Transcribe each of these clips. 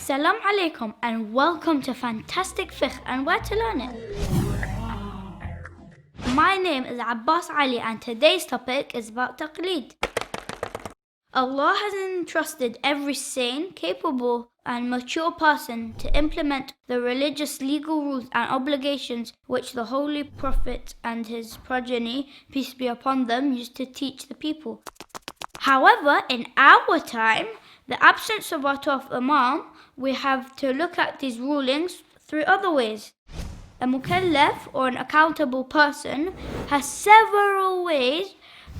Salam alaikum and welcome to Fantastic Fiqh and where to learn it. My name is Abbas Ali and today's topic is about Taqleed. Allah has entrusted every sane, capable and mature person to implement the religious legal rules and obligations which the Holy Prophet and his progeny, peace be upon them, used to teach the people. However, in our time, the absence of our 12th Imam, we have to look at these rulings through other ways. A mukallaf, or an accountable person, has several ways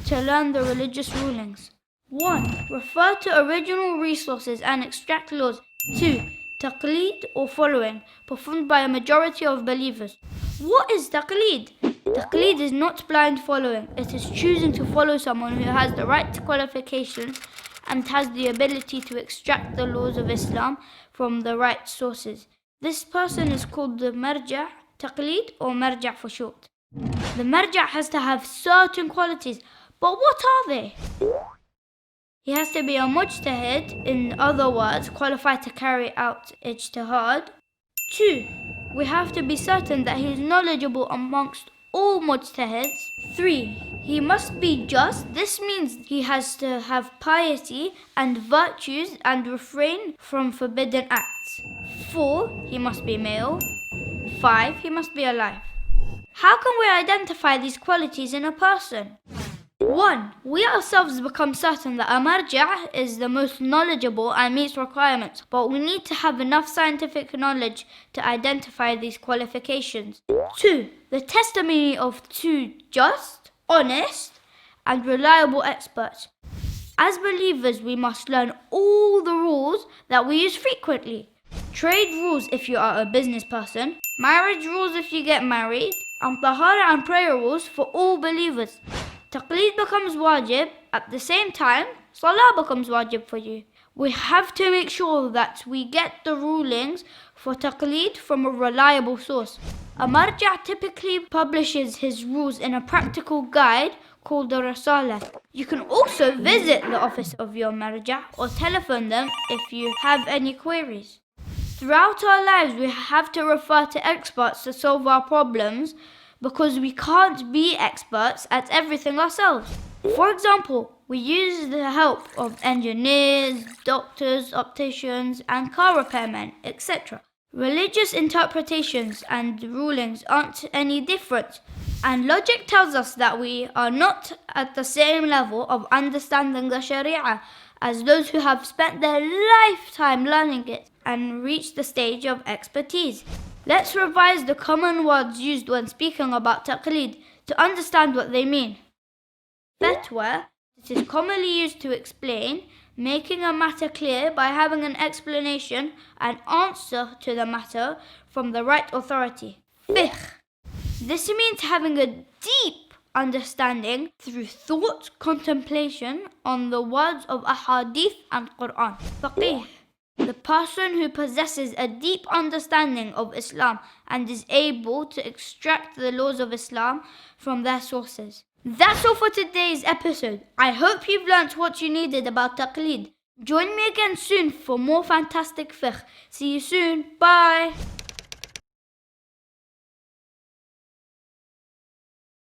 to learn the religious rulings. 1. Refer to original resources and extract laws. 2. Taqleed, or following, performed by a majority of believers. What is Taqleed? Taqleed is not blind following. It is choosing to follow someone who has the right qualifications and has the ability to extract the laws of Islam from the right sources. This person is called the marja', taqleed, or marja' for short. The marja' has to have certain qualities, but what are they? He has to be a mujtahid, in other words, qualified to carry out ijtihad. 2. We have to be certain that he is knowledgeable amongst all mujtahids. 3. He must be just. This means he has to have piety and virtues and refrain from forbidden acts. 4. He must be male. 5. He must be alive. How can we identify these qualities in a person? 1. We ourselves become certain that a marja' is the most knowledgeable and meets requirements, but we need to have enough scientific knowledge to identify these qualifications. 2. The testimony of 2 just, honest, and reliable experts. As believers, we must learn all the rules that we use frequently. Trade rules if you are a business person, marriage rules if you get married, and tahara and prayer rules for all believers. Taqleed becomes wajib, at the same time, salah becomes wajib for you. We have to make sure that we get the rulings for taqleed from a reliable source. A marja' typically publishes his rules in a practical guide called the Risala. You can also visit the office of your marja' or telephone them if you have any queries. Throughout our lives, we have to refer to experts to solve our problems, because we can't be experts at everything ourselves. For example, we use the help of engineers, doctors, opticians, and car repairmen, etc. Religious interpretations and rulings aren't any different, and logic tells us that we are not at the same level of understanding the Sharia as those who have spent their lifetime learning it and reached the stage of expertise. Let's revise the common words used when speaking about taqleed to understand what they mean. Fatwa. It is commonly used to explain, making a matter clear by having an explanation and answer to the matter from the right authority. Fiqh. This means having a deep understanding through thought, contemplation on the words of ahadith and Quran. Faqih. The person who possesses a deep understanding of Islam and is able to extract the laws of Islam from their sources. That's all for today's episode. I hope you've learnt what you needed about Taqleed. Join me again soon for more Fantastic Fiqh. See you soon. Bye.